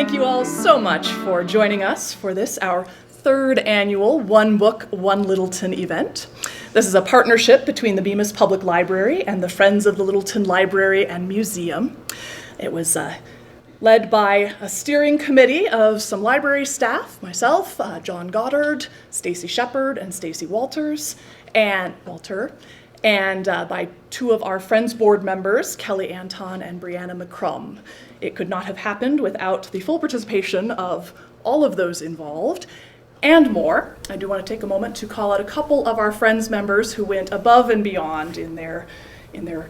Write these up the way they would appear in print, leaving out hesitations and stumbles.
thank you all so much for joining us for this, our third annual One Book, One Littleton event. This is a partnership between the Bemis Public Library and the Friends of the Littleton Library and Museum. It was led by a steering committee of some library staff, myself, John Goddard, Stacy Shepard, and Stacy Walter, and by two of our Friends Board members, Kelly Anton and Brianna McCrum. It could not have happened without the full participation of all of those involved and more. I do want to take a moment to call out a couple of our Friends members who went above and beyond in their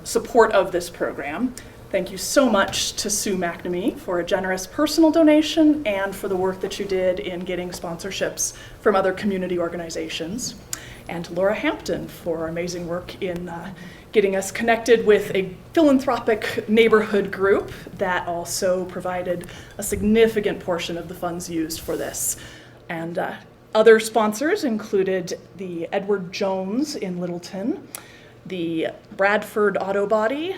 support of this program. Thank you so much to Sue McNamee for a generous personal donation and for the work that you did in getting sponsorships from other community organizations. And to Laura Hampton for her amazing work in getting us connected with a philanthropic neighborhood group that also provided a significant portion of the funds used for this. And other sponsors included the Edward Jones in Littleton, the Bradford Auto Body,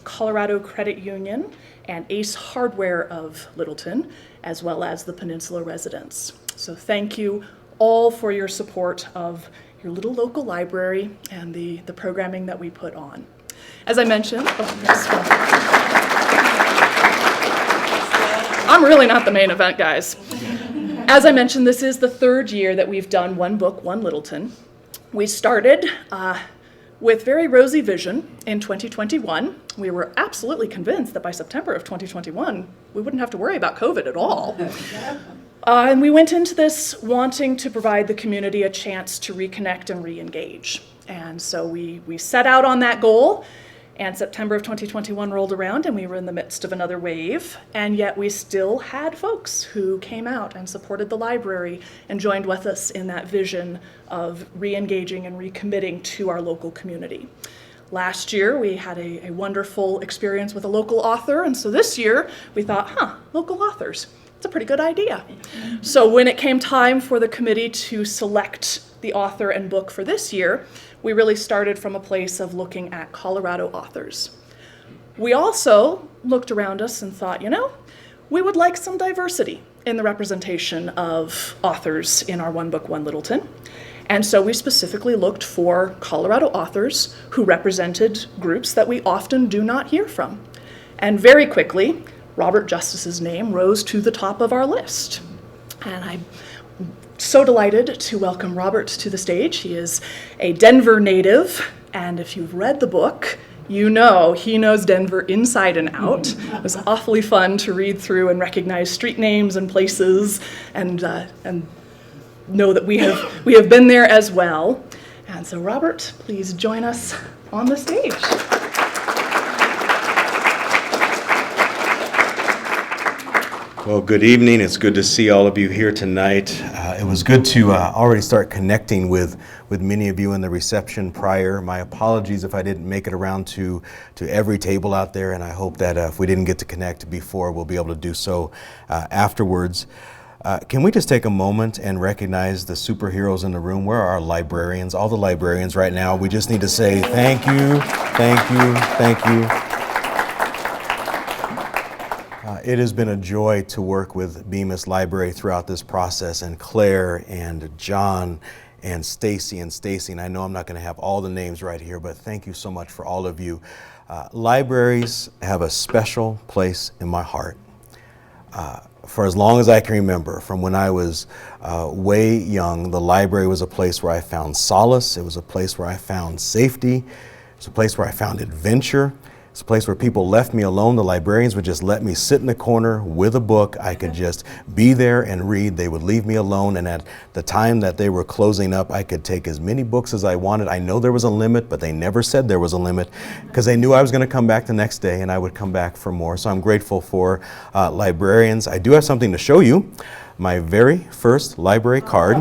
Colorado Credit Union, and Ace Hardware of Littleton, as well as the Peninsula residents. So thank you all for your support of your little local library and the programming that we put on. As I mentioned, I'm really not the main event, guys. As I mentioned, this is the third year that we've done One Book, One Littleton. We started with very rosy vision in 2021. We were absolutely convinced that by September of 2021, we wouldn't have to worry about COVID at all. And we went into this wanting to provide the community a chance to reconnect and re-engage. And so we set out on that goal, and September of 2021 rolled around and we were in the midst of another wave, and yet we still had folks who came out and supported the library and joined with us in that vision of re-engaging and recommitting to our local community. Last year, we had a wonderful experience with a local author, and so this year we thought, local authors, it's a pretty good idea. So when it came time for the committee to select the author and book for this year, we really started from a place of looking at Colorado authors. We also looked around us and thought, we would like some diversity in the representation of authors in our One Book, One Littleton. And so we specifically looked for Colorado authors who represented groups that we often do not hear from. And very quickly, Robert Justice's name rose to the top of our list. And I'm so delighted to welcome Robert to the stage. He is a Denver native, and if you've read the book, you know he knows Denver inside and out. It was awfully fun to read through and recognize street names and places and know that we have been there as well. And so Robert, please join us on the stage. Well, good evening. It's good to see all of you here tonight. It was good to already start connecting with many of you in the reception prior. My apologies if I didn't make it around to every table out there, and I hope that if we didn't get to connect before, we'll be able to do so afterwards. Can we just take a moment and recognize the superheroes in the room? Where are our librarians? All the librarians right now. We just need to say thank you, thank you, thank you. It has been a joy to work with Bemis Library throughout this process, and Claire and John and Stacy, and I know I'm not going to have all the names right here, but thank you so much for all of you. Libraries have a special place in my heart. For as long as I can remember, from when I was way young, the library was a place where I found solace. It was a place where I found safety. It was a place where I found adventure. It's a place where people left me alone. The librarians would just let me sit in the corner with a book. I could just be there and read. They would leave me alone, and at the time that they were closing up, I could take as many books as I wanted. I know there was a limit, but they never said there was a limit because they knew I was going to come back the next day and I would come back for more. So I'm grateful for librarians. I do have something to show you. My very first library card.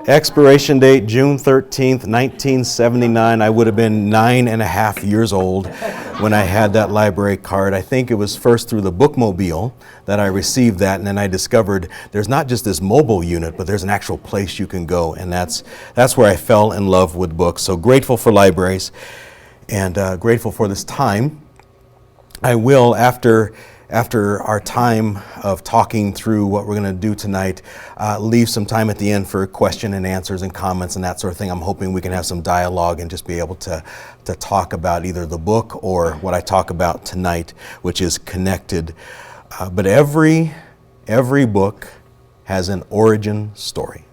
Expiration date, June 13th, 1979. I would have been 9.5 years old when I had that library card. I think it was first through the bookmobile that I received that, and then I discovered there's not just this mobile unit, but there's an actual place you can go, and that's where I fell in love with books. So grateful for libraries. and grateful for this time. I will, after our time of talking through what we're going to do tonight, leave some time at the end for question and answers and comments and that sort of thing. I'm hoping we can have some dialogue and just be able to talk about either the book or what I talk about tonight, which is connected. But every book has an origin story.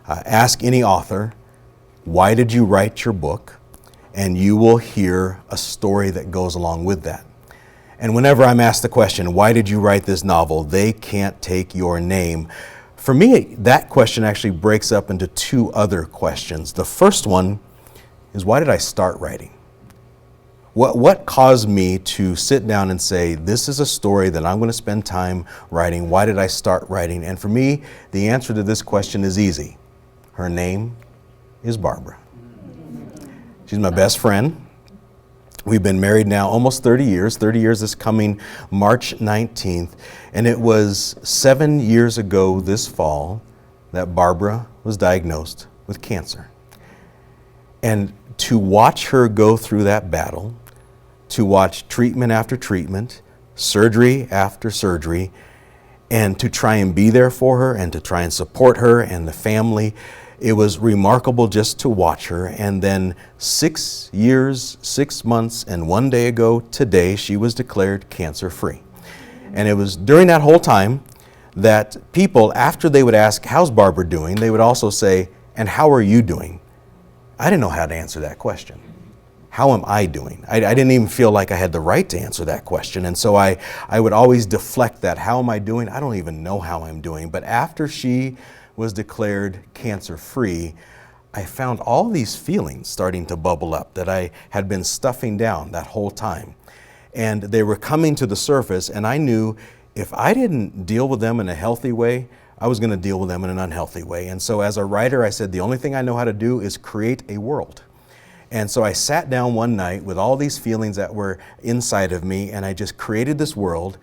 Ask any author, why did you write your book? And you will hear a story that goes along with that. And whenever I'm asked the question, why did you write this novel? They can't take your name. For me, that question actually breaks up into two other questions. The first one is, why did I start writing? What caused me to sit down and say, this is a story that I'm going to spend time writing? Why did I start writing? And for me, the answer to this question is easy. Her name is Barbara. She's my best friend. We've been married now almost 30 years this coming March 19th. And it was 7 years ago this fall that Barbara was diagnosed with cancer. And to watch her go through that battle, to watch treatment after treatment, surgery after surgery, and to try and be there for her and to try and support her and the family, it was remarkable just to watch her. And then 6 years, 6 months, and 1 day ago today, she was declared cancer-free. And it was during that whole time that people, after they would ask, how's Barbara doing? They would also say, and how are you doing? I didn't know how to answer that question. How am I doing? I didn't even feel like I had the right to answer that question. And so I would always deflect that. How am I doing? I don't even know how I'm doing. But after she was declared cancer-free, I found all these feelings starting to bubble up that I had been stuffing down that whole time. And they were coming to the surface, and I knew if I didn't deal with them in a healthy way, I was going to deal with them in an unhealthy way. And so as a writer, I said, the only thing I know how to do is create a world. And so I sat down one night with all these feelings that were inside of me, and I just created this world,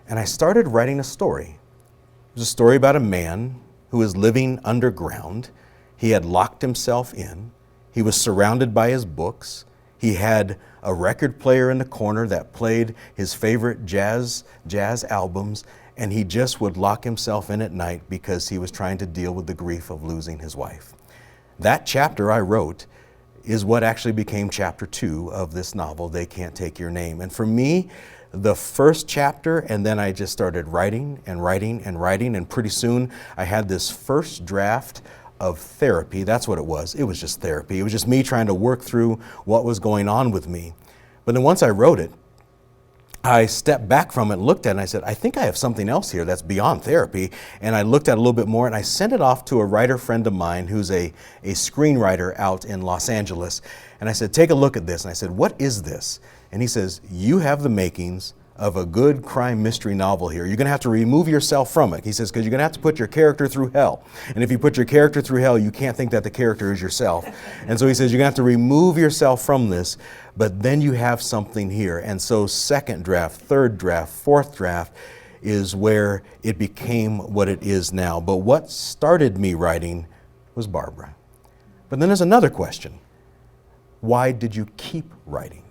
and I started writing a story. It was a story about a man who was living underground. He had locked himself in. He was surrounded by his books. He had a record player in the corner that played his favorite jazz albums, and he just would lock himself in at night because he was trying to deal with the grief of losing his wife. That chapter I wrote is what actually became chapter 2 of this novel, They Can't Take Your Name. And for me, the first chapter, and then I just started writing and writing and writing, and pretty soon I had this first draft of therapy. That's what it was. It was just therapy. It was just me trying to work through what was going on with me. But then once I wrote it, I stepped back from it and looked at it, and I said, I think I have something else here that's beyond therapy. And I looked at it a little bit more, and I sent it off to a writer friend of mine who's a screenwriter out in Los Angeles. And I said, take a look at this. And I said, what is this? And he says, you have the makings of a good crime mystery novel here. You're going to have to remove yourself from it. He says, because you're going to have to put your character through hell. And if you put your character through hell, you can't think that the character is yourself. And so he says, you're going to have to remove yourself from this, but then you have something here. And so second draft, third draft, fourth draft is where it became what it is now. But what started me writing was Barbara. But then there's another question. Why did you keep writing?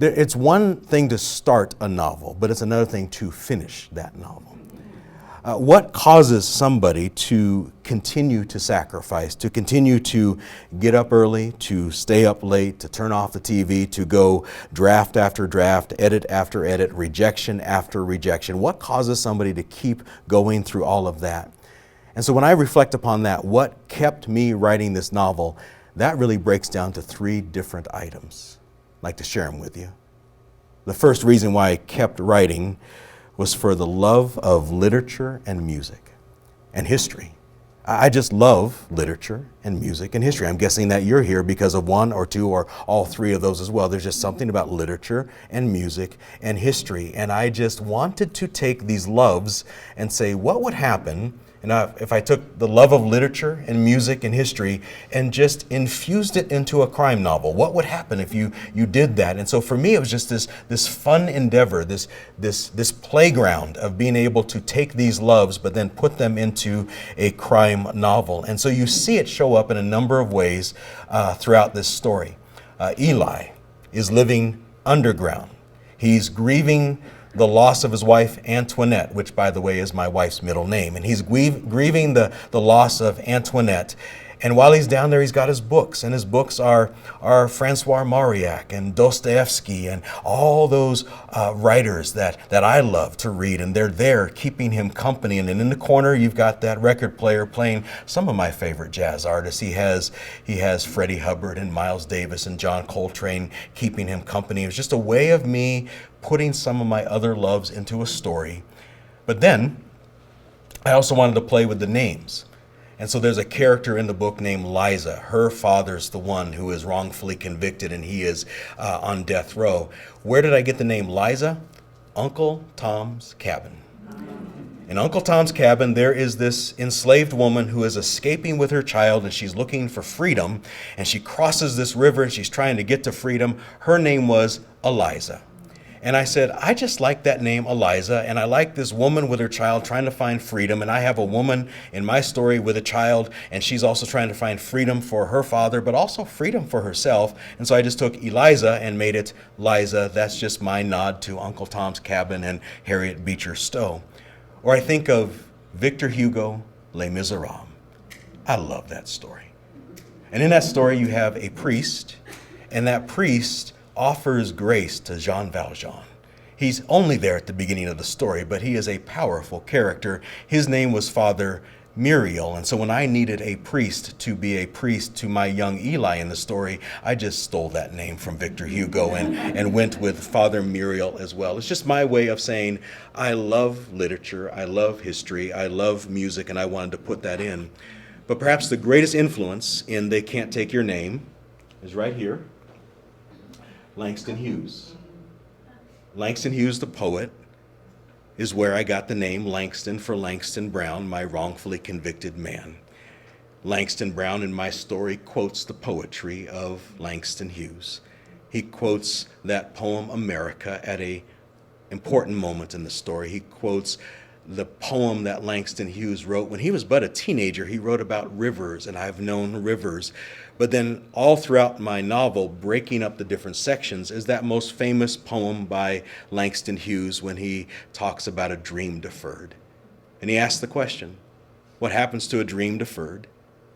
It's one thing to start a novel, but it's another thing to finish that novel. What causes somebody to continue to sacrifice, to continue to get up early, to stay up late, to turn off the TV, to go draft after draft, edit after edit, rejection after rejection? What causes somebody to keep going through all of that? And so when I reflect upon that, what kept me writing this novel, that really breaks down to 3 different items. I'd like to share them with you. The first reason why I kept writing was for the love of literature and music and history. I just love literature and music and history. I'm guessing that you're here because of 1 or 2 or all 3 of those as well. There's just something about literature and music and history. And I just wanted to take these loves and say, what would happen if I took the love of literature and music and history and just infused it into a crime novel? What would happen if you did that? And so for me, it was just this fun endeavor, this playground of being able to take these loves but then put them into a crime novel. And so you see it show up in a number of ways throughout this story. Eli is living underground. He's grieving the loss of his wife, Antoinette, which, by the way, is my wife's middle name. And he's grieving the loss of Antoinette. And while he's down there, he's got his books. And his books are Francois Mauriac and Dostoevsky and all those writers that I love to read. And they're there keeping him company. And then in the corner, you've got that record player playing some of my favorite jazz artists. He has Freddie Hubbard and Miles Davis and John Coltrane keeping him company. It was just a way of me putting some of my other loves into a story. But then I also wanted to play with the names. And so there's a character in the book named Liza. Her father's the one who is wrongfully convicted, and he is on death row. Where did I get the name Liza? Uncle Tom's Cabin. In Uncle Tom's Cabin, there is this enslaved woman who is escaping with her child, and she's looking for freedom. And she crosses this river, and she's trying to get to freedom. Her name was Eliza. And I said, I just like that name, Eliza, and I like this woman with her child trying to find freedom. And I have a woman in my story with a child, and she's also trying to find freedom for her father, but also freedom for herself. And so I just took Eliza and made it Liza. That's just my nod to Uncle Tom's Cabin and Harriet Beecher Stowe. Or I think of Victor Hugo, Les Miserables. I love that story. And in that story, you have a priest, and that priest offers grace to Jean Valjean. He's only there at the beginning of the story, but he is a powerful character. His name was Father Muriel, and so when I needed a priest to be a priest to my young Eli in the story, I just stole that name from Victor Hugo and went with Father Muriel as well. It's just my way of saying I love literature, I love history, I love music, and I wanted to put that in. But perhaps the greatest influence in They Can't Take Your Name is right here. Langston Hughes. Langston Hughes, the poet, is where I got the name Langston for Langston Brown, my wrongfully convicted man. Langston Brown in my story quotes the poetry of Langston Hughes. He quotes that poem America at an important moment in the story. He quotes the poem that Langston Hughes wrote when he was but a teenager. He wrote about rivers, and I've known rivers. But then all throughout my novel, breaking up the different sections, is that most famous poem by Langston Hughes when he talks about a dream deferred. And he asks the question, what happens to a dream deferred?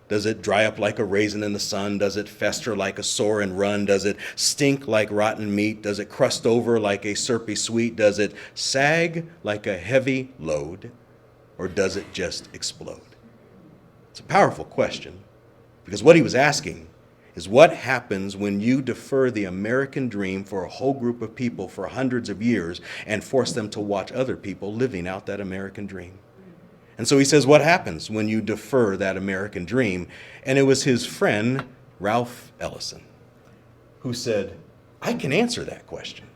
Does it dry up like a raisin in the sun? Does it fester like a sore and run? Does it stink like rotten meat? Does it crust over like a syrupy sweet? Does it sag like a heavy load? Or does it just explode? It's a powerful question, because what he was asking is what happens when you defer the American dream for a whole group of people for hundreds of years and force them to watch other people living out that American dream? And so he says, what happens when you defer that American dream? And it was his friend, Ralph Ellison, who said, I can answer that question.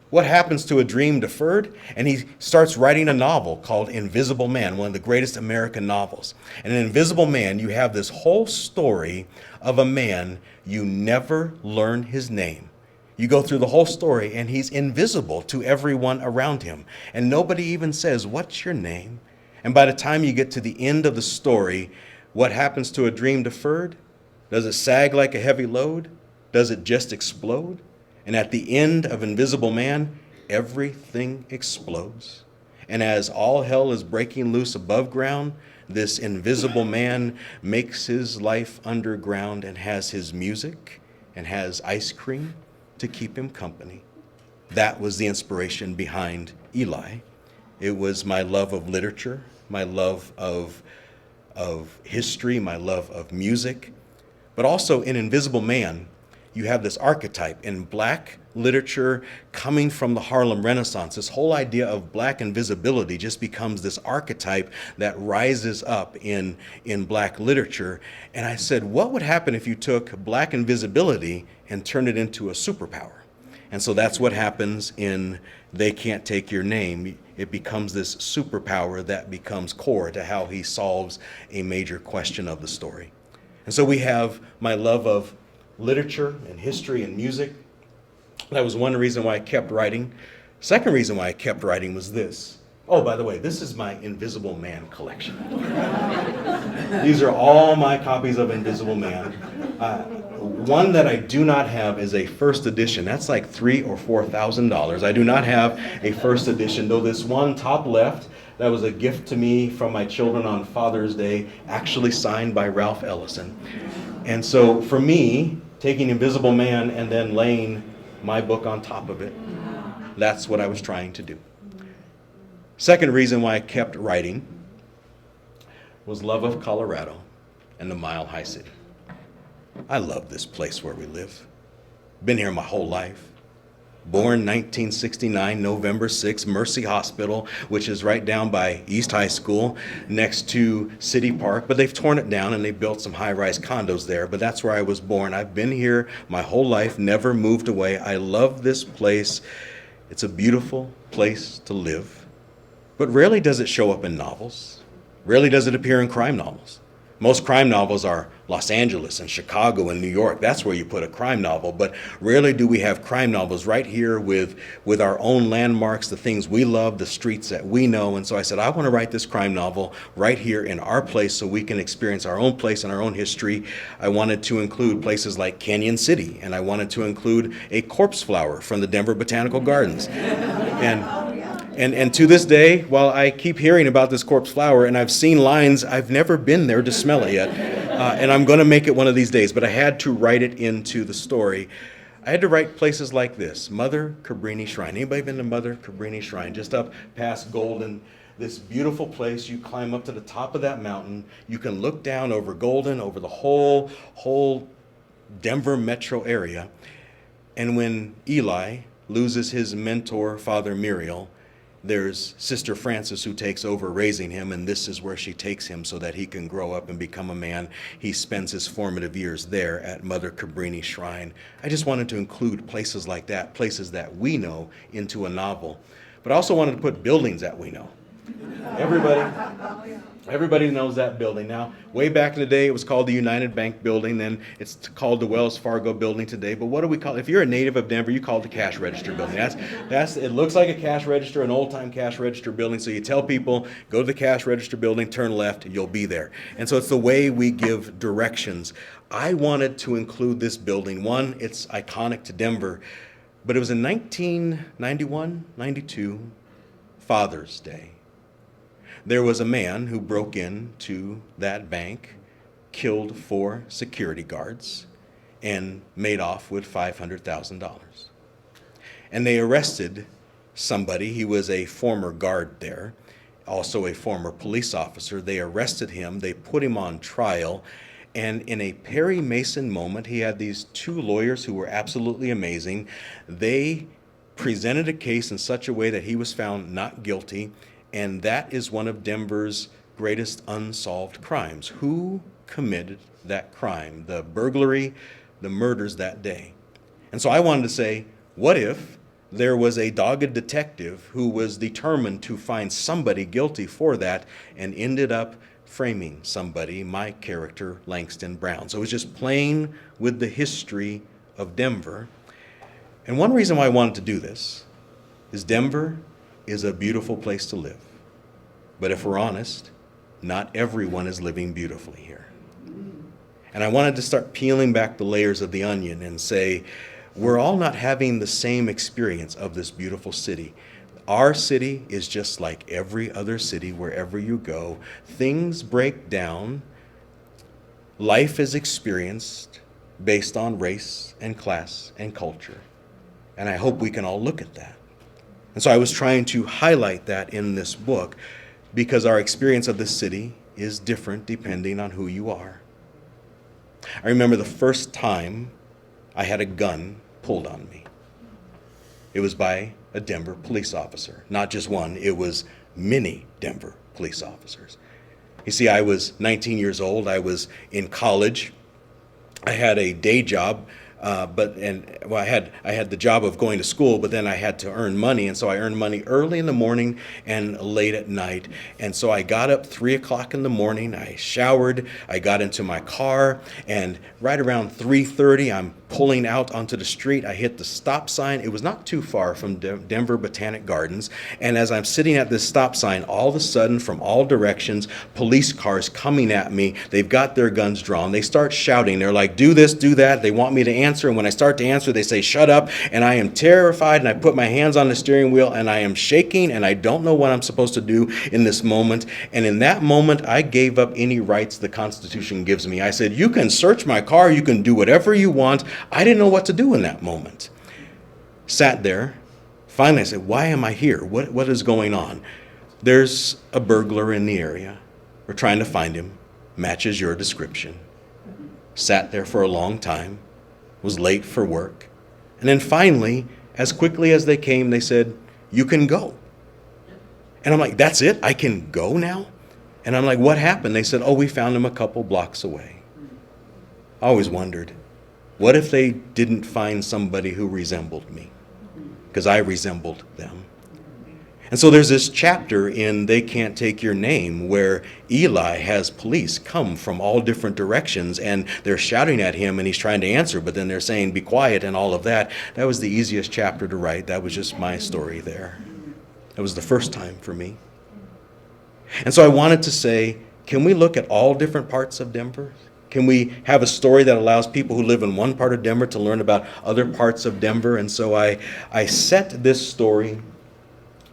What happens to a dream deferred? And he starts writing a novel called Invisible Man, one of the greatest American novels. And in Invisible Man, you have this whole story of a man, you never learn his name. You go through the whole story, and he's invisible to everyone around him. And nobody even says, what's your name? And by the time you get to the end of the story, what happens to a dream deferred? Does it sag like a heavy load? Does it just explode? And at the end of Invisible Man, everything explodes. And as all hell is breaking loose above ground, this invisible man makes his life underground and has his music and has ice cream to keep him company. That was the inspiration behind Eli. It was my love of literature, my love of history, my love of music. But also in Invisible Man, you have this archetype in black literature coming from the Harlem Renaissance. This whole idea of black invisibility just becomes this archetype that rises up in black literature. And I said, what would happen if you took black invisibility and turned it into a superpower? And so that's what happens in They Can't Take Your Name. It becomes this superpower that becomes core to how he solves a major question of the story. And so we have my love of literature and history and music. That was one reason why I kept writing. Second reason why I kept writing was this. Oh, by the way, this is my Invisible Man collection. These are all my copies of Invisible Man. One that I do not have is a first edition. That's like $3,000 or $4,000. I do not have a first edition, though this one top left, that was a gift to me from my children on Father's Day, actually signed by Ralph Ellison. And so for me, taking Invisible Man and then laying my book on top of it, that's what I was trying to do. Second reason why I kept writing was love of Colorado and the Mile High City. I love this place where we live. Been here my whole life. Born 1969, November 6th, Mercy Hospital, which is right down by East High School, next to City Park. But they've torn it down and they built some high-rise condos there. But that's where I was born. I've been here my whole life, never moved away. I love this place. It's a beautiful place to live. But rarely does it show up in novels. Rarely does it appear in crime novels. Most crime novels are Los Angeles and Chicago and New York. That's where you put a crime novel. But rarely do we have crime novels right here with our own landmarks, the things we love, the streets that we know. And so I said, I want to write this crime novel right here in our place so we can experience our own place and our own history. I wanted to include places like Canyon City, and I wanted to include a corpse flower from the Denver Botanical Gardens. And to this day, while I keep hearing about this corpse flower and I've seen lines, I've never been there to smell it yet. And I'm going to make it one of these days, but I had to write it into the story. I had to write places like this. Mother Cabrini Shrine. Anybody been to Mother Cabrini Shrine? Just up past Golden, this beautiful place. You climb up to the top of that mountain. You can look down over Golden, over the whole Denver metro area. And when Eli loses his mentor, Father Muriel, there's Sister Frances who takes over raising him, and this is where she takes him so that he can grow up and become a man. He spends his formative years there at Mother Cabrini Shrine. I just wanted to include places like that, places that we know, into a novel. But I also wanted to put buildings that we know. Everybody knows that building. Now, way back in the day, it was called the United Bank Building. Then it's called the Wells Fargo Building today. But what do we call it? If you're a native of Denver, you call it the Cash Register Building. It looks like a cash register, an old-time cash register building. So you tell people, go to the Cash Register Building, turn left, you'll be there. And so it's the way we give directions. I wanted to include this building. One, it's iconic to Denver. But it was in 1991, 92, Father's Day. There was a man who broke into that bank, killed 4 security guards, and made off with $500,000. And they arrested somebody. He was a former guard there, also a former police officer. They arrested him. They put him on trial. And in a Perry Mason moment, he had these 2 lawyers who were absolutely amazing. They presented a case in such a way that he was found not guilty. And that is one of Denver's greatest unsolved crimes. Who committed that crime? The burglary, the murders that day. And so I wanted to say, what if there was a dogged detective who was determined to find somebody guilty for that and ended up framing somebody, my character, Langston Brown. So it was just playing with the history of Denver. And one reason why I wanted to do this is Denver is a beautiful place to live. But if we're honest, not everyone is living beautifully here. And I wanted to start peeling back the layers of the onion and say, we're all not having the same experience of this beautiful city. Our city is just like every other city wherever you go. Things break down. Life is experienced based on race and class and culture. And I hope we can all look at that. And so I was trying to highlight that in this book because our experience of this city is different depending on who you are. I remember the first time I had a gun pulled on me. It was by a Denver police officer. Not just one, it was many Denver police officers. You see, I was 19 years old. I was in college. I had a day job I had the job of going to school, but then I had to earn money, and so I earned money early in the morning and late at night. And so I got up 3 o'clock in the morning, I showered, I got into my car, and right around 3:30, I'm pulling out onto the street. I hit the stop sign. It was not too far from Denver Botanic Gardens. And as I'm sitting at this stop sign, all of a sudden, from all directions, police cars coming at me. They've got their guns drawn. They start shouting. They're like, do this, do that. They want me to answer. And when I start to answer, they say, shut up. And I am terrified. And I put my hands on the steering wheel and I am shaking. And I don't know what I'm supposed to do in this moment. And in that moment, I gave up any rights the Constitution gives me. I said, you can search my car. You can do whatever you want. I didn't know what to do in that moment. Sat there. Finally, I said, why am I here? What is going on? There's a burglar in the area. We're trying to find him. Matches your description. Sat there for a long time. Was late for work. And then finally, as quickly as they came, they said, you can go. And I'm like, that's it? I can go now? And I'm like, what happened? They said, oh, we found him a couple blocks away. I always wondered, what if they didn't find somebody who resembled me? Because I resembled them. And so there's this chapter in They Can't Take Your Name where Eli has police come from all different directions and they're shouting at him and he's trying to answer, but then they're saying, be quiet and all of that. That was the easiest chapter to write. That was just my story there. It was the first time for me. And so I wanted to say, can we look at all different parts of Denver? Can we have a story that allows people who live in one part of Denver to learn about other parts of Denver? And so I set this story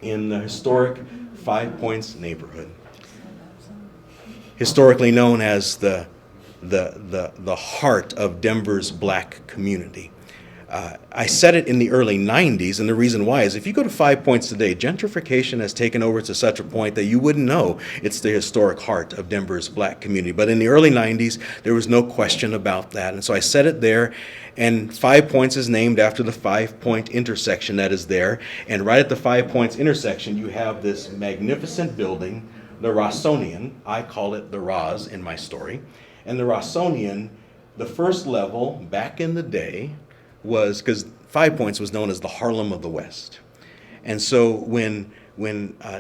in the historic 5 Points neighborhood, historically known as the heart of Denver's black community. I set it in the early 90s, and the reason why is if you go to 5 Points today, gentrification has taken over to such a point that you wouldn't know it's the historic heart of Denver's black community. But in the early 90s, there was no question about that. And so I set it there, and 5 Points is named after the 5 Point intersection that is there. And right at the 5 Points intersection, you have this magnificent building, the Rossonian. I call it the Roz in my story. And the Rossonian, the first level back in the day, was because 5 Points was known as the Harlem of the West. And so when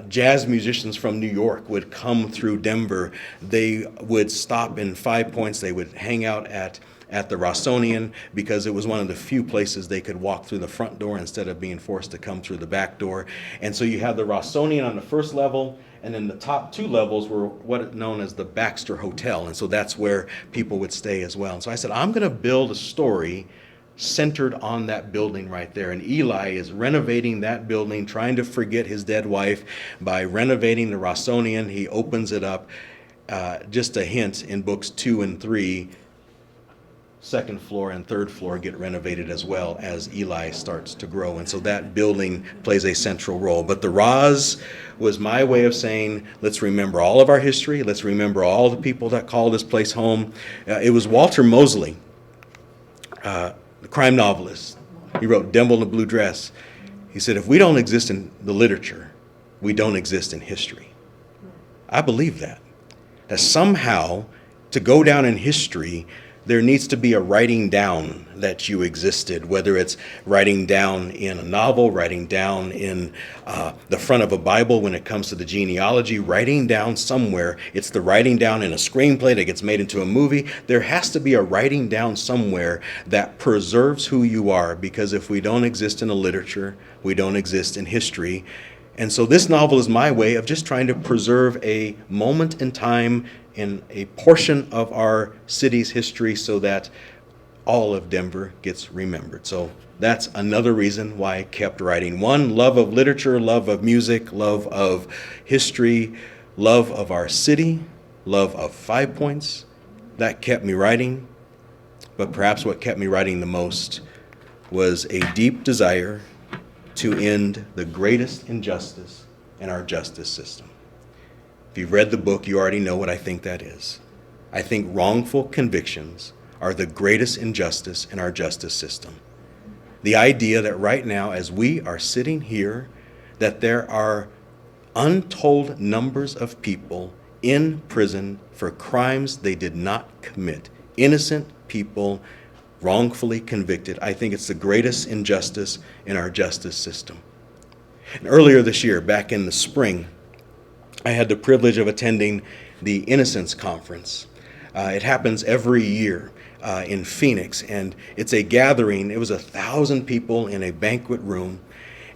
jazz musicians from New York would come through Denver, they would stop in 5 Points. They would hang out at the Rossonian because it was one of the few places they could walk through the front door instead of being forced to come through the back door. And so you have the Rossonian on the first level, and then the top two levels were what is known as the Baxter Hotel. And so that's where people would stay as well. And so I said, I'm going to build a story centered on that building right there. And Eli is renovating that building, trying to forget his dead wife by renovating the Rossonian. He opens it up. Just a hint, in books 2 and 3, second floor and third floor get renovated as well as Eli starts to grow. And so that building plays a central role. But the Roz was my way of saying, let's remember all of our history. Let's remember all the people that call this place home. It was Walter Mosley, the crime novelist. He wrote Dimple in the Blue Dress. He said, if we don't exist in the literature, we don't exist in history. I believe that somehow to go down in history, there needs to be a writing down that you existed, whether it's writing down in a novel, writing down in the front of a Bible when it comes to the genealogy, writing down somewhere. It's the writing down in a screenplay that gets made into a movie. There has to be a writing down somewhere that preserves who you are, because if we don't exist in the literature, we don't exist in history. And so this novel is my way of just trying to preserve a moment in time in a portion of our city's history so that all of Denver gets remembered. So that's another reason why I kept writing. One, love of literature, love of music, love of history, love of our city, love of 5 Points. That kept me writing. But perhaps what kept me writing the most was a deep desire to end the greatest injustice in our justice system. If you've read the book, you already know what I think that is. I think wrongful convictions are the greatest injustice in our justice system. The idea that right now, as we are sitting here, that there are untold numbers of people in prison for crimes they did not commit. Innocent people wrongfully convicted. I think it's the greatest injustice in our justice system. And earlier this year, back in the spring, I had the privilege of attending the Innocence Conference. It happens every year in Phoenix, and it's a gathering. It was 1,000 people in a banquet room,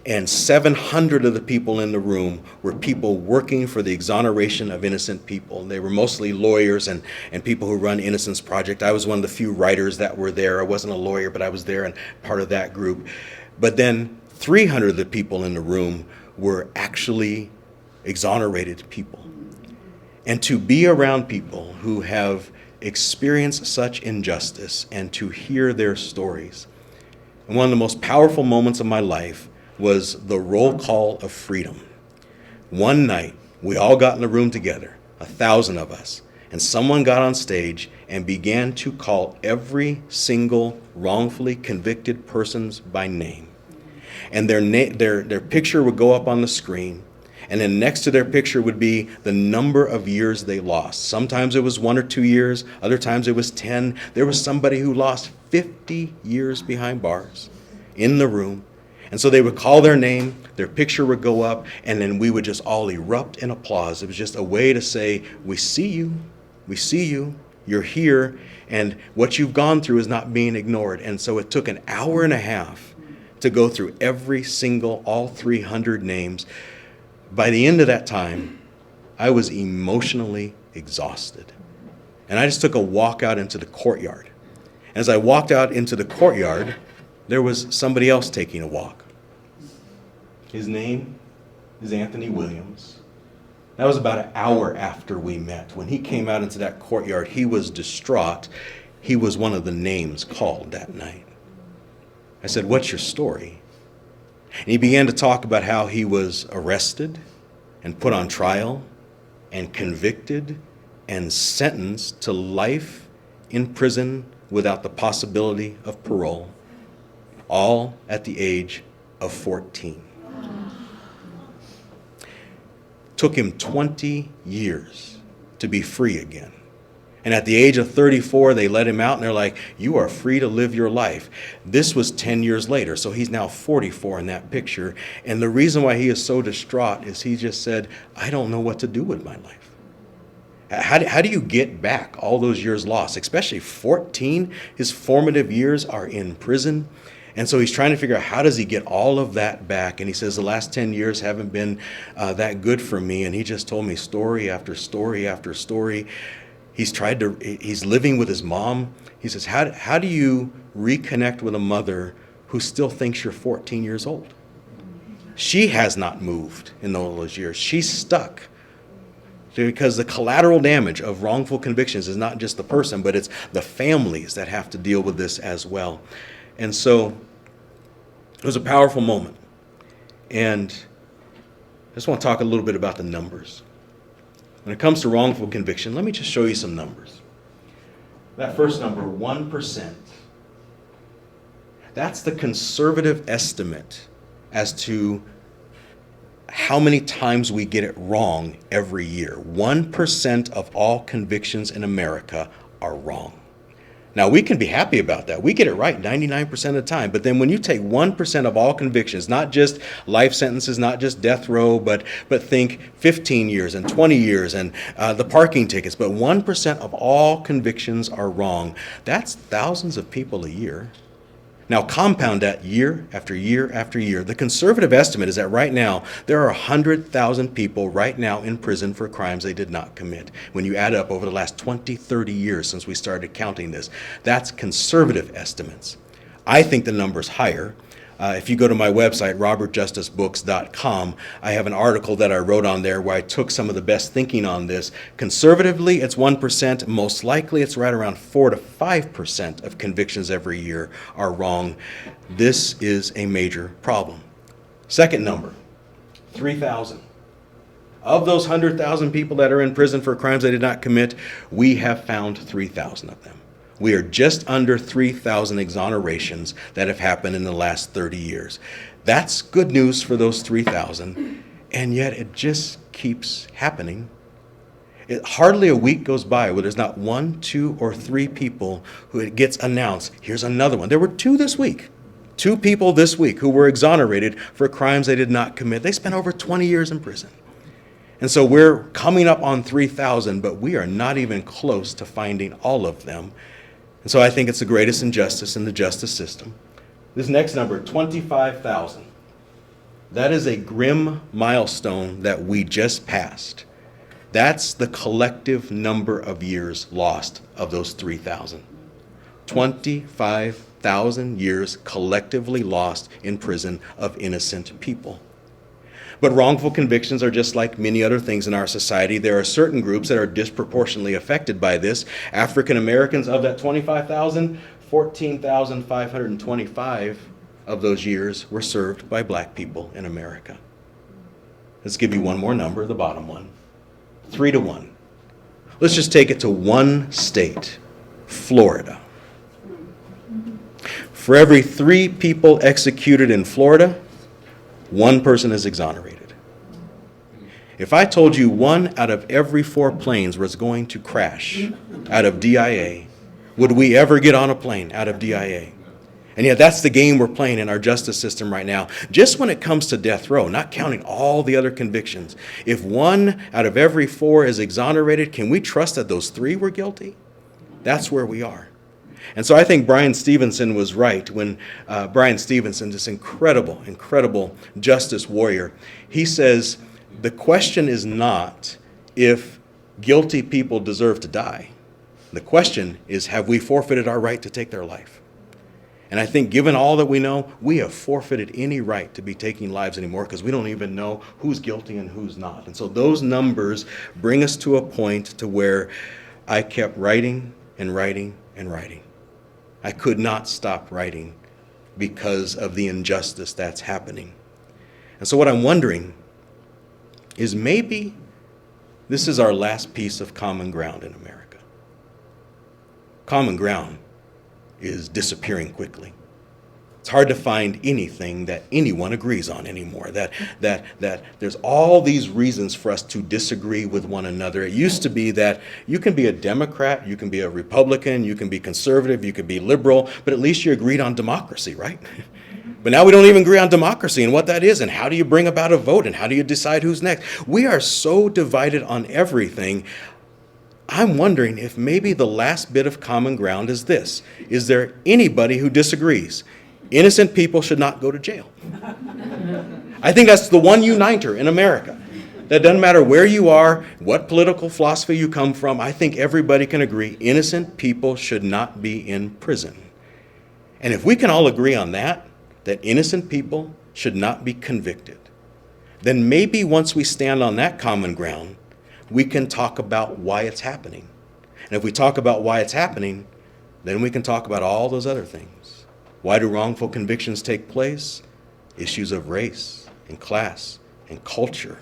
and 700 of the people in the room were people working for the exoneration of innocent people. They were mostly lawyers and people who run Innocence Project. I was one of the few writers that were there. I wasn't a lawyer, but I was there and part of that group. But then 300 of the people in the room were actually exonerated people. And to be around people who have experienced such injustice and to hear their stories. And one of the most powerful moments of my life was the roll call of freedom. One night, we all got in a room together, 1,000 of us, and someone got on stage and began to call every single wrongfully convicted person by name. And their picture would go up on the screen, and then next to their picture would be the number of years they lost. Sometimes it was 1 or 2 years, other times it was 10. There was somebody who lost 50 years behind bars in the room. And so they would call their name, their picture would go up, and then we would just all erupt in applause. It was just a way to say, we see you, you're here, and what you've gone through is not being ignored. And so it took an hour and a half to go through all 300 names. By the end of that time, I was emotionally exhausted. And I just took a walk out into the courtyard. As I walked out into the courtyard, there was somebody else taking a walk. His name is Anthony Williams. That was about an hour after we met. When he came out into that courtyard, he was distraught. He was one of the names called that night. I said, "What's your story?" And he began to talk about how he was arrested and put on trial and convicted and sentenced to life in prison without the possibility of parole, all at the age of 14. Took him 20 years to be free again. And at the age of 34, they let him out and they're like, "You are free to live your life." This was 10 years later, so he's now 44 in that picture. And the reason why he is so distraught is he just said, "I don't know what to do with my life." How do you get back all those years lost? Especially 14, his formative years are in prison. And so he's trying to figure out how does he get all of that back. And he says, the last 10 years haven't been that good for me. And he just told me story after story after story. He's living with his mom. He says, how do you reconnect with a mother who still thinks you're 14 years old? She has not moved in all those years. She's stuck. Because the collateral damage of wrongful convictions is not just the person, but it's the families that have to deal with this as well. And so it was a powerful moment. And I just want to talk a little bit about the numbers. When it comes to wrongful conviction, let me just show you some numbers. That first number, 1%. That's the conservative estimate as to how many times we get it wrong every year. 1% of all convictions in America are wrong. Now, we can be happy about that. We get it right 99% of the time. But then when you take 1% of all convictions, not just life sentences, not just death row, but think 15 years and 20 years and the parking tickets, but 1% of all convictions are wrong. That's thousands of people a year. Now, compound that year after year after year. The conservative estimate is that right now, there are 100,000 people right now in prison for crimes they did not commit. When you add up over the last 20, 30 years since we started counting this, that's conservative estimates. I think the number's higher. If you go to my website, robertjusticebooks.com, I have an article that I wrote on there where I took some of the best thinking on this. Conservatively, it's 1%. Most likely, it's right around 4 to 5% of convictions every year are wrong. This is a major problem. Second number, 3,000. Of those 100,000 people that are in prison for crimes they did not commit, we have found 3,000 of them. We are just under 3,000 exonerations that have happened in the last 30 years. That's good news for those 3,000, and yet it just keeps happening. Hardly a week goes by where there's not 1, 2, or 3 people who it gets announced, here's another one. There were 2 this week. 2 people this week who were exonerated for crimes they did not commit. They spent over 20 years in prison. And so we're coming up on 3,000, but we are not even close to finding all of them. And so I think it's the greatest injustice in the justice system. This next number, 25,000. That is a grim milestone that we just passed. That's the collective number of years lost of those 3,000. 25,000 years collectively lost in prison of innocent people. But wrongful convictions are just like many other things in our society. There are certain groups that are disproportionately affected by this. African Americans, of that 25,000, 14,525 of those years were served by black people in America. Let's give you one more number, the bottom one. 3 to 1. Let's just take it to one state, Florida. For every 3 people executed in Florida, 1 person is exonerated. If I told you 1 out of every 4 planes was going to crash out of DIA, would we ever get on a plane out of DIA? And yet that's the game we're playing in our justice system right now. Just when it comes to death row, not counting all the other convictions, if 1 out of every 4 is exonerated, can we trust that those 3 were guilty? That's where we are. And so I think Brian Stevenson was right when Brian Stevenson, this incredible justice warrior, he says, the question is not if guilty people deserve to die. The question is, have we forfeited our right to take their life? And I think given all that we know, we have forfeited any right to be taking lives anymore because we don't even know who's guilty and who's not. And so those numbers bring us to a point to where I kept writing and writing and writing. I could not stop writing because of the injustice that's happening. And so what I'm wondering is maybe this is our last piece of common ground in America. Common ground is disappearing quickly. It's hard to find anything that anyone agrees on anymore, that there's all these reasons for us to disagree with one another. It used to be that you can be a Democrat, you can be a Republican, you can be conservative, you can be liberal, but at least you agreed on democracy, right? But now we don't even agree on democracy and what that is and how do you bring about a vote and how do you decide who's next. We are so divided on everything. I'm wondering if maybe the last bit of common ground is this. Is there anybody who disagrees? Innocent people should not go to jail. I think that's the one uniter in America. That doesn't matter where you are, what political philosophy you come from, I think everybody can agree innocent people should not be in prison. And if we can all agree on that innocent people should not be convicted, then maybe once we stand on that common ground, we can talk about why it's happening. And if we talk about why it's happening, then we can talk about all those other things. Why do wrongful convictions take place? Issues of race and class and culture,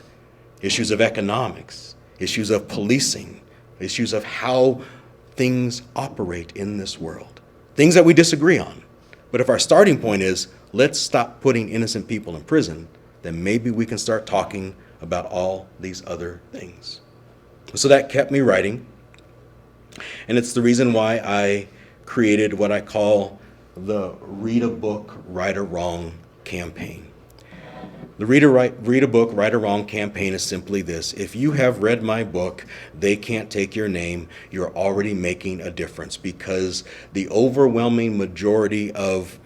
issues of economics, issues of policing, issues of how things operate in this world. Things that we disagree on. But if our starting point is, let's stop putting innocent people in prison, then maybe we can start talking about all these other things. So that kept me writing, and it's the reason why I created what I call the Read a Book, Right or Wrong campaign. The Read a Book, Right or Wrong campaign is simply this. If you have read my book, They Can't Take Your Name, you're already making a difference because the overwhelming majority of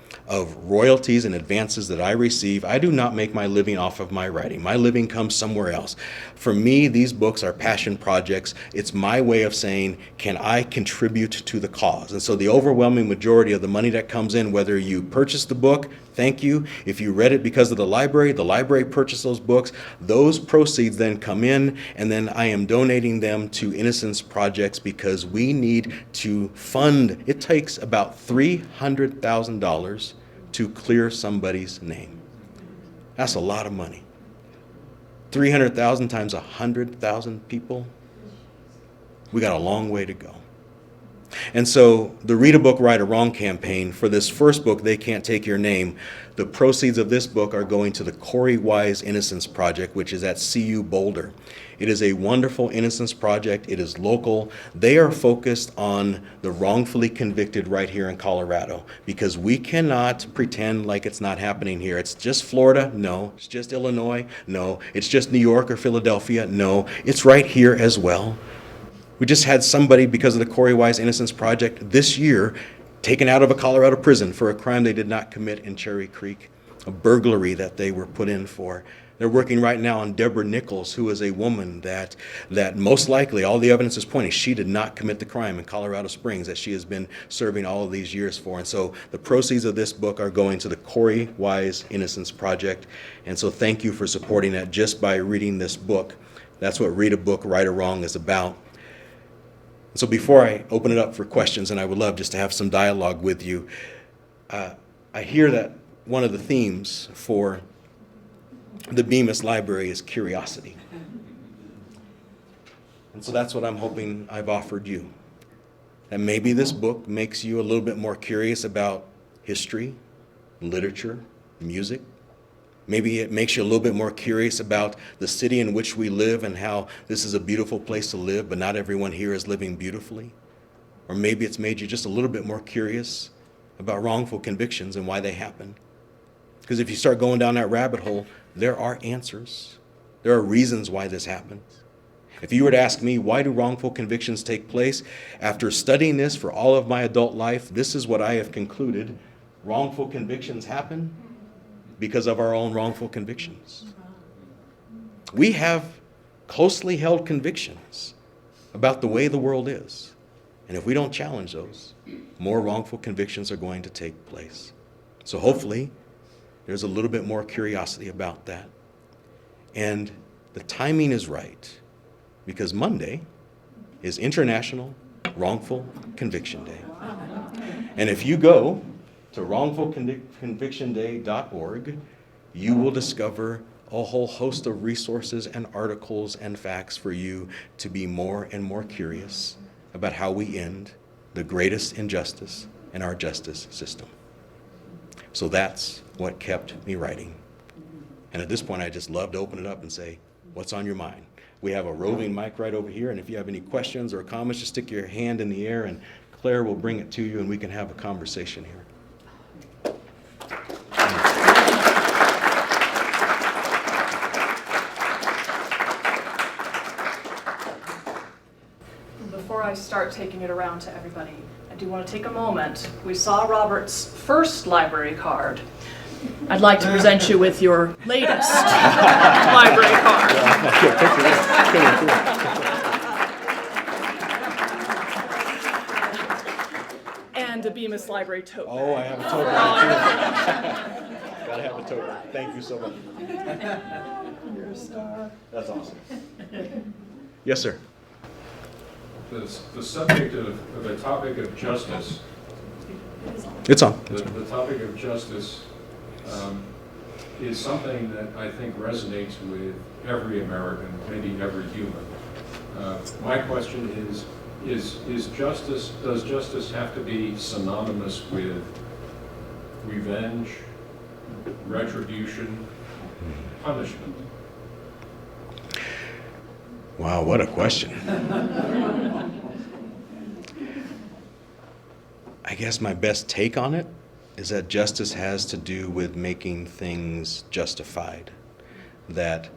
royalties and advances that I receive, I do not make my living off of my writing. My living comes somewhere else. For me, these books are passion projects. It's my way of saying, can I contribute to the cause? And so the overwhelming majority of the money that comes in, whether you purchase the book, thank you. If you read it because of the library purchased those books. Those proceeds then come in, and then I am donating them to Innocence Projects because we need to fund. It takes about $300,000 to clear somebody's name. That's a lot of money. 300,000 times 100,000 people. We got a long way to go. And so the Read a Book, Write a Wrong campaign, for this first book, They Can't Take Your Name, the proceeds of this book are going to the Corey Wise Innocence Project, which is at CU Boulder. It is a wonderful innocence project. It is local. They are focused on the wrongfully convicted right here in Colorado, because we cannot pretend like it's not happening here. It's just Florida? No. It's just Illinois? No. It's just New York or Philadelphia? No. It's right here as well. We just had somebody, because of the Corey Wise Innocence Project, this year taken out of a Colorado prison for a crime they did not commit in Cherry Creek, a burglary that they were put in for. They're working right now on Deborah Nichols, who is a woman that most likely, all the evidence is pointing, she did not commit the crime in Colorado Springs that she has been serving all of these years for. And so the proceeds of this book are going to the Corey Wise Innocence Project. And so thank you for supporting that just by reading this book. That's what Read a Book, Write a Wrong is about. So before I open it up for questions, and I would love just to have some dialogue with you, I hear that one of the themes for the Bemis Library is curiosity. And so that's what I'm hoping I've offered you. That maybe this book makes you a little bit more curious about history, literature, music. Maybe it makes you a little bit more curious about the city in which we live and how this is a beautiful place to live, but not everyone here is living beautifully. Or maybe it's made you just a little bit more curious about wrongful convictions and why they happen. Because if you start going down that rabbit hole, there are answers. There are reasons why this happens. If you were to ask me, why do wrongful convictions take place? After studying this for all of my adult life, this is what I have concluded. Wrongful convictions happen because of our own wrongful convictions. We have closely held convictions about the way the world is. And if we don't challenge those, more wrongful convictions are going to take place. So hopefully, there's a little bit more curiosity about that. And the timing is right, because Monday is International Wrongful Conviction Day. And if you go to wrongfulconvictionday.org, you will discover a whole host of resources and articles and facts for you to be more and more curious about how we end the greatest injustice in our justice system. So that's what kept me writing. And at this point, I just love to open it up and say, what's on your mind? We have a roving mic right over here, and if you have any questions or comments, just stick your hand in the air and Claire will bring it to you and we can have a conversation here. Before I start taking it around to everybody, I do want to take a moment. We saw Robert's first library card. I'd like to present you with your latest library card. And a Bemis Library tote. Oh, I have a tote bag too. Gotta have a tote bag. Thank you so much. You're a star. That's awesome. Yes, sir. The subject of a topic of justice. It's on. The topic of justice is something that I think resonates with every American, maybe every human. My question is justice, does justice have to be synonymous with revenge, retribution, punishment? Wow, what a question. I guess my best take on it is that justice has to do with making things justified. That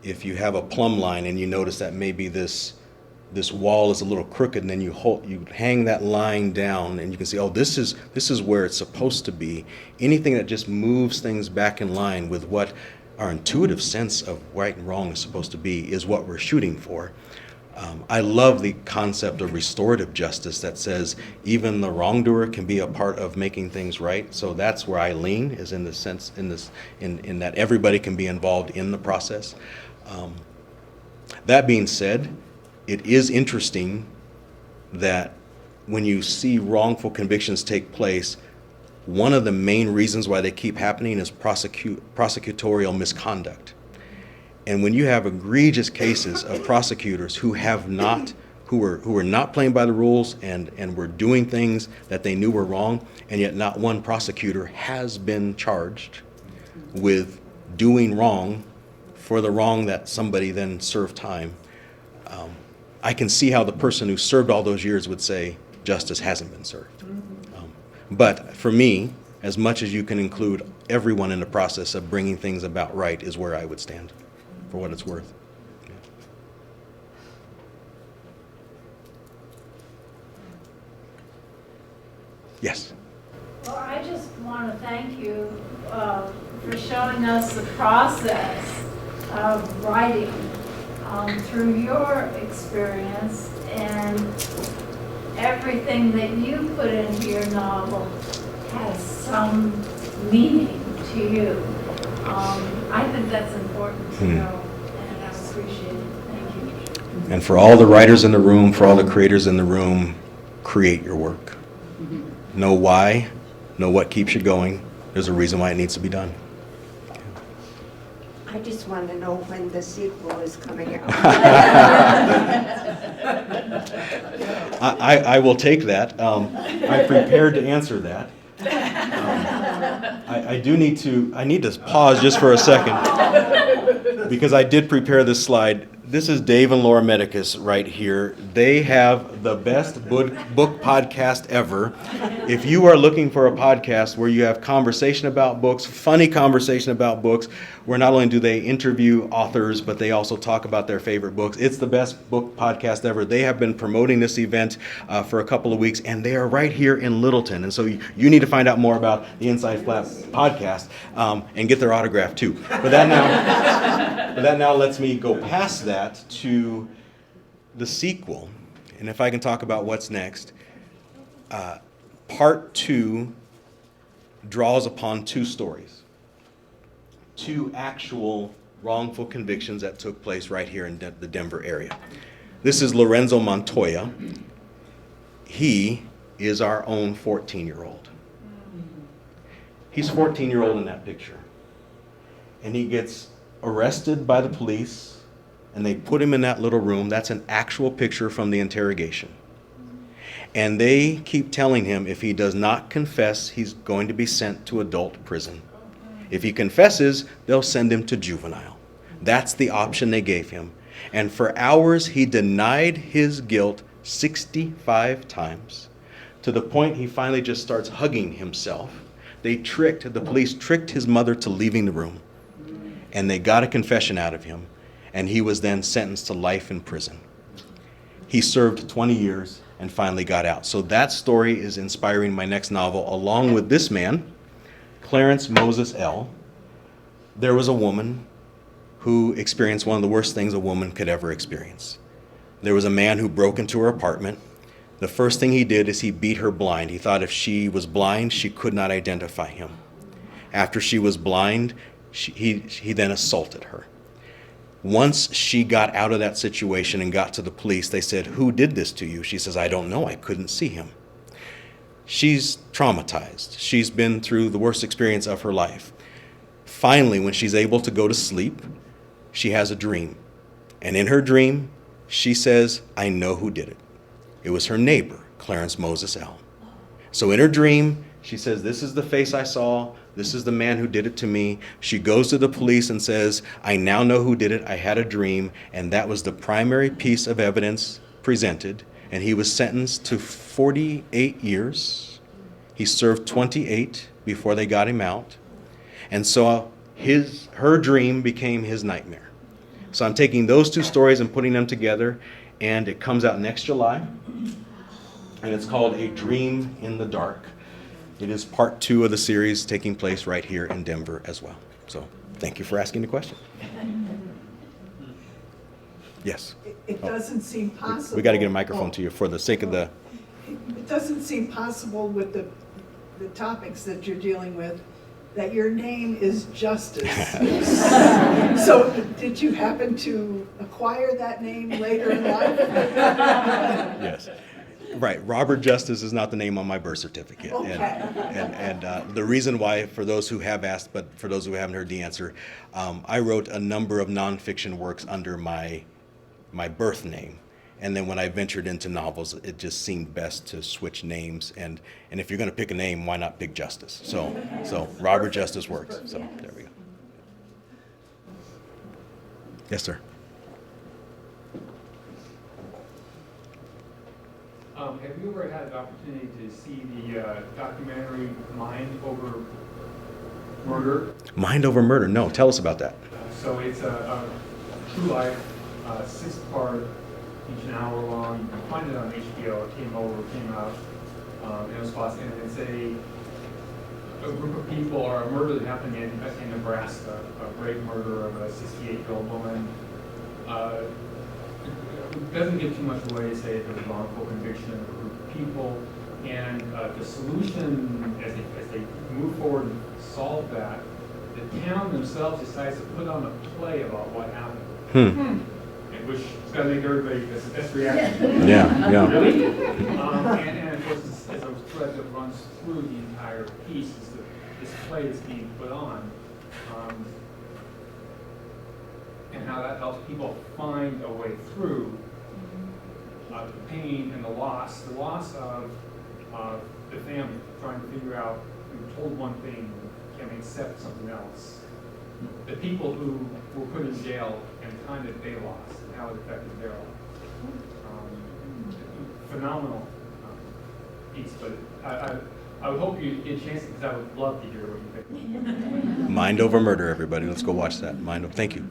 if you have a plumb line and you notice that maybe this wall is a little crooked, and then you hang that line down and you can see, oh, this is where it's supposed to be. Anything that just moves things back in line with what our intuitive sense of right and wrong is supposed to be is what we're shooting for. I love the concept of restorative justice that says even the wrongdoer can be a part of making things right. So that's where I lean, is in the sense in that everybody can be involved in the process. That being said, it is interesting that when you see wrongful convictions take place, one of the main reasons why they keep happening is prosecutorial misconduct. And when you have egregious cases of prosecutors who have not who were not playing by the rules and were doing things that they knew were wrong, and yet not one prosecutor has been charged with doing wrong for the wrong that somebody then served time. I can see how the person who served all those years would say justice hasn't been served. But for me, as much as you can include everyone in the process of bringing things about right is where I would stand, for what it's worth. Yes. Well, I just want to thank you for showing us the process of writing through your experience, and everything that you put into your novel has some meaning to you. I think that's important to know, and I appreciate it. Thank you. And for all the writers in the room, for all the creators in the room, create your work. Know why, know what keeps you going. There's a reason why it needs to be done. I just want to know when the sequel is coming out. I will take that. I'm prepared to answer that. I need to pause just for a second because I did prepare this slide. This is Dave and Laura Medicus right here. They have the best book podcast ever. If you are looking for a podcast where you have conversation about books, funny conversation about books, where not only do they interview authors, but they also talk about their favorite books, it's the best book podcast ever. They have been promoting this event for a couple of weeks, and they are right here in Littleton. And so you need to find out more about the Inside Flap podcast and get their autograph too. But that now lets me go past that to the sequel. And if I can talk about what's next, part 2 draws upon 2 stories, 2 actual wrongful convictions that took place right here in the Denver area. This is Lorenzo Montoya. He is our own 14-year-old. He's 14-year-old in that picture. And he gets arrested by the police, and they put him in that little room. That's an actual picture from the interrogation. And they keep telling him if he does not confess, he's going to be sent to adult prison. If he confesses, they'll send him to juvenile. That's the option they gave him. And for hours, he denied his guilt 65 times, to the point he finally just starts hugging himself. The police tricked his mother to leaving the room, and they got a confession out of him, and he was then sentenced to life in prison. He served 20 years and finally got out. So that story is inspiring my next novel, along with this man, Clarence Moses L. There was a woman who experienced one of the worst things a woman could ever experience. There was a man who broke into her apartment. The first thing he did is he beat her blind. He thought if she was blind, she could not identify him. After she was blind, he then assaulted her. Once she got out of that situation and got to the police, they said, "Who did this to you?" She says, "I don't know. I couldn't see him." She's traumatized. She's been through the worst experience of her life. Finally, when she's able to go to sleep, she has a dream. And in her dream, she says, "I know who did it." It was her neighbor, Clarence Moses L. So in her dream, she says, "This is the face I saw. This is the man who did it to me." She goes to the police and says, "I now know who did it. I had a dream." And that was the primary piece of evidence presented. And he was sentenced to 48 years. He served 28 before they got him out. And so her dream became his nightmare. So I'm taking those 2 stories and putting them together, and it comes out next July. And it's called A Dream in the Dark. It is part 2 of the series taking place right here in Denver as well. So thank you for asking the question. Yes. It doesn't seem possible. We got to get a microphone to you for the sake of the... It doesn't seem possible with the topics that you're dealing with that your name is Justice. So did you happen to acquire that name later in life? Yes. Right. Robert Justice is not the name on my birth certificate. Okay. And the reason why, for those who have asked, but for those who haven't heard the answer, I wrote a number of nonfiction works under my birth name. And then when I ventured into novels, it just seemed best to switch names. And if you're going to pick a name, why not pick Justice? So Robert Justice works. So there we go. Yes, sir. Have you ever had the opportunity to see the documentary Mind Over Murder? Mind Over Murder? No. Tell us about that. So it's a true life, 6-part, each an hour long. You can find it on HBO. It came out in those spots, and it's a group of people, or a murder that happened in Nebraska, a rape murder of a 68-year-old woman. It doesn't give too much away to say there was wrongful conviction of a group of people, and the solution as they move forward and solve that, the town themselves decides to put on a play about what happened. Which is going to make everybody, that's the best reaction. Yeah. Really? And of course, it's a thread that runs through the entire piece, is that this play is being put on, and how that helps people find a way through the pain and the loss of the family, trying to figure out, we were told one thing, can we accept something else? The people who were put in jail and the time that they lost and how it affected their life. Phenomenal piece, but I would hope you get a chance, because I would love to hear what you think. Mind Over Murder, everybody. Let's go watch that. Thank you.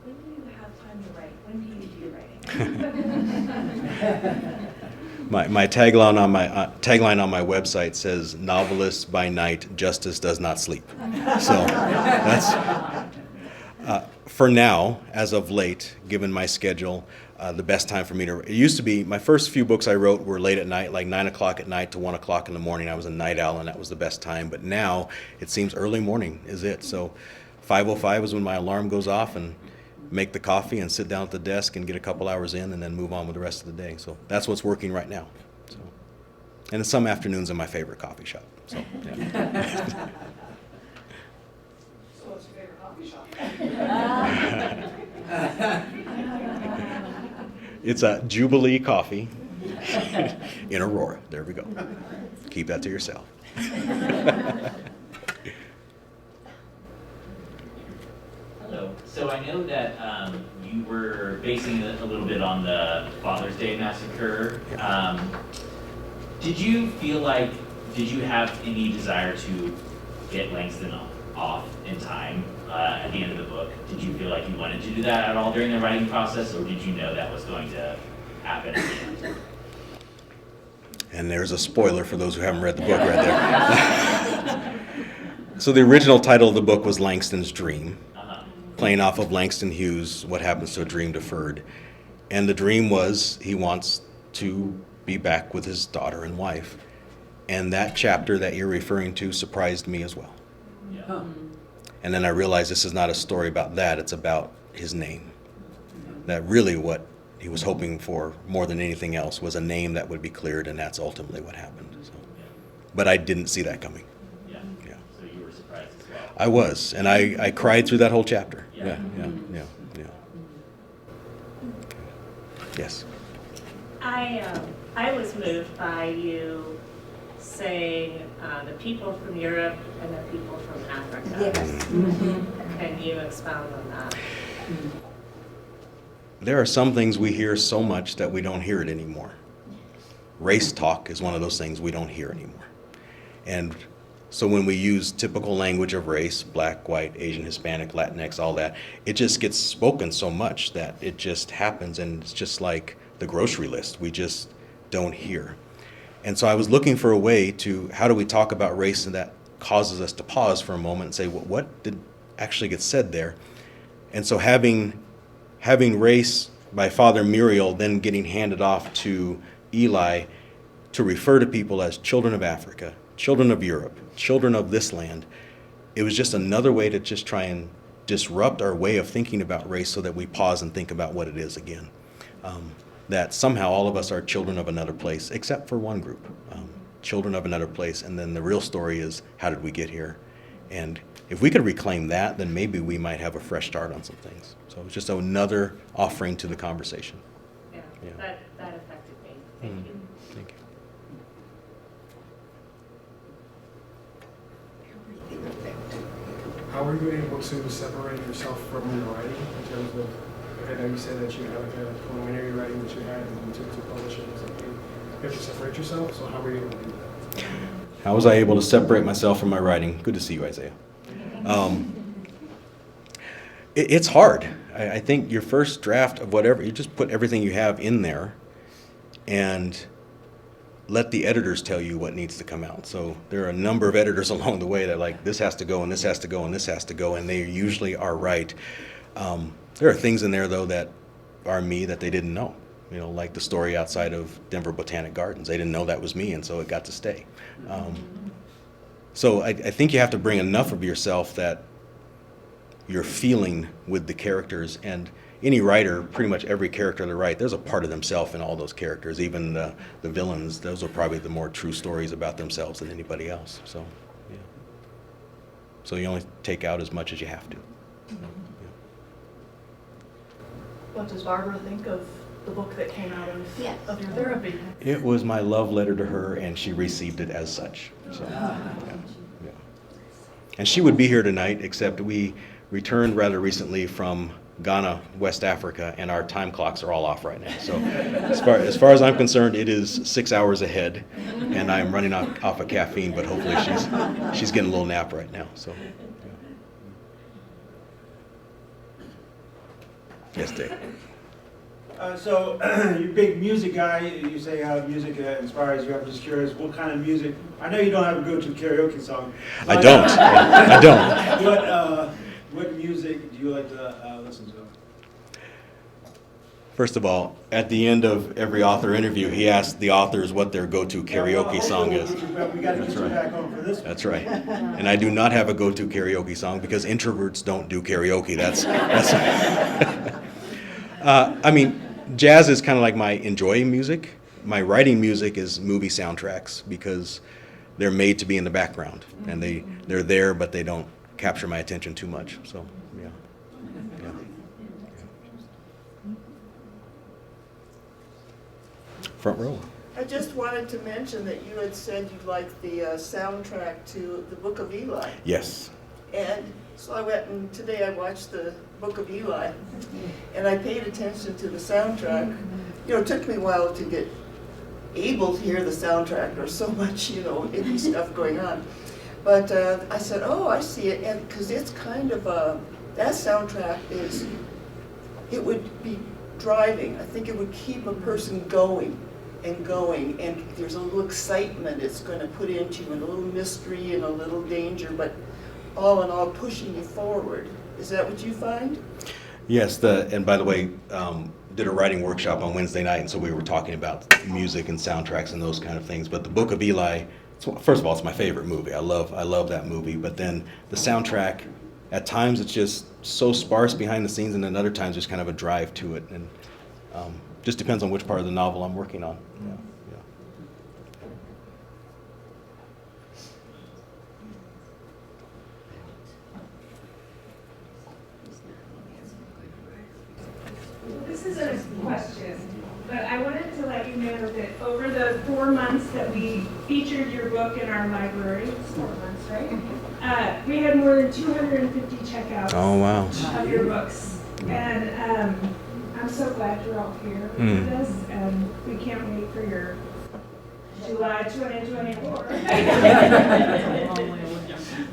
When do you have time to write? When do you do writing? My tagline on my website says, "Novelist by night, justice does not sleep." So that's for now, as of late, given my schedule, the best time for me to. It used to be my first few books I wrote were late at night, like 9 o'clock at night to 1 o'clock in the morning. I was a night owl, and that was the best time. But now it seems early morning is it. So 5:05 is when my alarm goes off, and make the coffee and sit down at the desk and get a couple hours in, and then move on with the rest of the day. So that's what's working right now. So, and some afternoons in my favorite coffee shop. So, yeah. So what's your favorite coffee shop? It's a Jubilee Coffee in Aurora. There we go. Keep that to yourself. Hello. So I know that you were basing it a little bit on the Father's Day massacre. Did you have any desire to get Langston off in time at the end of the book? Did you feel like you wanted to do that at all during the writing process, or did you know that was going to happen at the end? And there's a spoiler for those who haven't read the book right there. So the original title of the book was Langston's Dream, playing off of Langston Hughes, What Happens to a Dream Deferred. And the dream was he wants to be back with his daughter and wife. And that chapter that you're referring to surprised me as well. Yeah. And then I realized this is not a story about that, it's about his name. That really what he was hoping for more than anything else was a name that would be cleared, and that's ultimately what happened. So. But I didn't see that coming. Yeah. So you were surprised as well. I was, and I cried through that whole chapter. Yeah. Yeah. Yes. I was moved by you saying the people from Europe and the people from Africa. Yes. Can you expound on that? There are some things we hear so much that we don't hear it anymore. Race talk is one of those things we don't hear anymore. And so when we use typical language of race, black, white, Asian, Hispanic, Latinx, all that, it just gets spoken so much that it just happens, and it's just like the grocery list. We just don't hear. And so I was looking for a way to, how do we talk about race and that causes us to pause for a moment and say, well, what did actually get said there? And so having race by Father Muriel then getting handed off to Eli to refer to people as children of Africa, children of Europe, children of this land, it was just another way to just try and disrupt our way of thinking about race so that we pause and think about what it is again. That somehow all of us are children of another place, except for one group, children of another place. And then the real story is, how did we get here? And if we could reclaim that, then maybe we might have a fresh start on some things. So it's just another offering to the conversation. Yeah, Yeah. that affected me. Thank you. Thank you. How were you able to separate yourself from your writing in terms of, I know you said that you had like a preliminary writing that you had and you took to publish it, it's like you have to separate yourself, so how were you able to do that? How was I able to separate myself from my writing? Good to see you, Isaiah. It's hard. I think your first draft of whatever, you just put everything you have in there and let the editors tell you what needs to come out. So there are a number of editors along the way that like, this has to go, and this has to go, and this has to go, and they usually are right. There are things in there, though, that are me that they didn't know. You know, like the story outside of Denver Botanic Gardens. They didn't know that was me, and so it got to stay. So I think you have to bring enough of yourself that you're feeling with the characters. And any writer, pretty much every character they write, there's a part of themselves in all those characters. Even the villains, those are probably the more true stories about themselves than anybody else. So, yeah. So you only take out as much as you have to. What does Barbara think of the book that came out of your therapy? It was my love letter to her, and she received it as such. So, yeah. And she would be here tonight, except we returned rather recently from Ghana, West Africa, and our time clocks are all off right now. So as far as I'm concerned, it is 6 hours ahead, and I'm running off of caffeine, but hopefully she's getting a little nap right now. So, yeah. Yes, Dave. So you're a big music guy. You say how music inspires you. I'm just curious, what kind of music? I know you don't have a go-to karaoke song. I don't. I don't. What music do you like to listen to? First of all, at the end of every author interview, he asks the authors what their go-to karaoke song is. We got to get you back home for this one. That's right. And I do not have a go-to karaoke song because introverts don't do karaoke. That's I mean, jazz is kind of like my enjoying music. My writing music is movie soundtracks because they're made to be in the background, and they're there, but they don't capture my attention too much. So, yeah. Front row. I just wanted to mention that you had said you liked the soundtrack to the Book of Eli. Yes. And so I went and today I watched the Book of Eli, and I paid attention to the soundtrack. You know, it took me a while to get able to hear the soundtrack. There's so much, indie stuff going on. But I said, oh, I see it, and because it's kind of that soundtrack it would be driving. I think it would keep a person going, and there's a little excitement it's going to put into you, and a little mystery and a little danger, but all in all pushing you forward. Is that what you find? Yes, and by the way, did a writing workshop on Wednesday night, and so we were talking about music and soundtracks and those kind of things. But the Book of Eli, first of all, it's my favorite movie. I love that movie. But then the soundtrack, at times it's just so sparse behind the scenes, and then other times there's kind of a drive to it, and just depends on which part of the novel I'm working on. Yeah. This isn't a question, but I wanted to let you know that over the 4 months that we featured your book in our library, it's 4 months, right? We had more than 250 checkouts of your books. And I'm so glad you're all here with us, and we can't wait for your July 2024.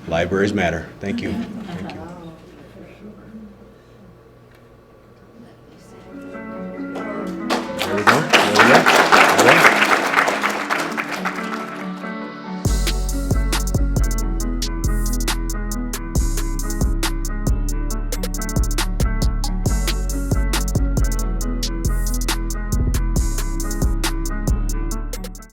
Libraries matter. Thank you.